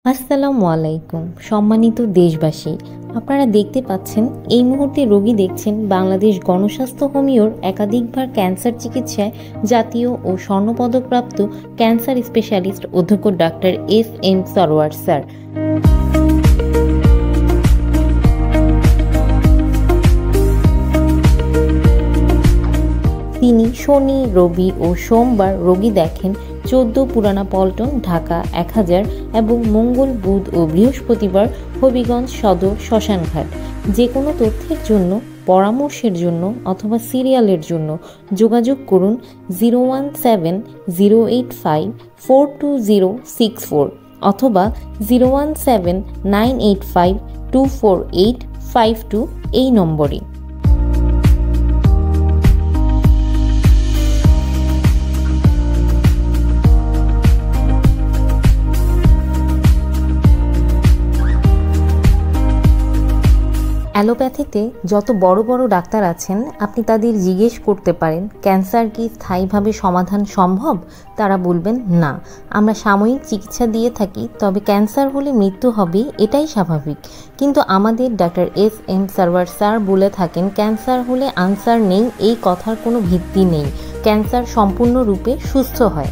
আসসালামু আলাইকুম সম্মানিত দেশবাসী, আপনারা দেখতে পাচ্ছেন এই মুহূর্তে রোগী দেখছেন বাংলাদেশ গণস্বাস্থ্য হোমিওর একাধিকবার ক্যান্সার চিকিৎসায় জাতীয় ও স্বর্ণপদকপ্রাপ্ত ক্যান্সার স্পেশালিস্ট অধ্যক্ষ ডাক্তার এস.এম. সরওয়ার স্যার। তিনি শনি, রবি ও সোমবার রোগী দেখেন 14 পুরানা পল্টন, ঢাকা 1000 এবং মঙ্গল, বুধ ও বৃহস্পতিবার হবিগঞ্জ সদর শ্মশানঘাট। যে কোনো তথ্যের জন্য, পরামর্শের জন্য অথবা সিরিয়ালের জন্য যোগাযোগ করুন 017-085-42064 অথবা 017-985-24852 এই নম্বরে। অ্যালোপ্যাথিতে যত বড় বড় ডাক্তার আছেন, আপনি তাদের জিজ্ঞেস করতে পারেন ক্যান্সার কি স্থায়ীভাবে সমাধান সম্ভব? তারা বলবেন না, আমরা সাময়িক চিকিৎসা দিয়ে থাকি, তবে ক্যান্সার হলে মৃত্যু হবে, এটাই স্বাভাবিক। কিন্তু আমাদের ডাক্তার এস.এম. সরওয়ার স্যার বলে থাকেন ক্যান্সার হলে আনসার নেই, এই কথার কোনো ভিত্তি নেই। ক্যান্সার সম্পূর্ণরূপে সুস্থ হয়।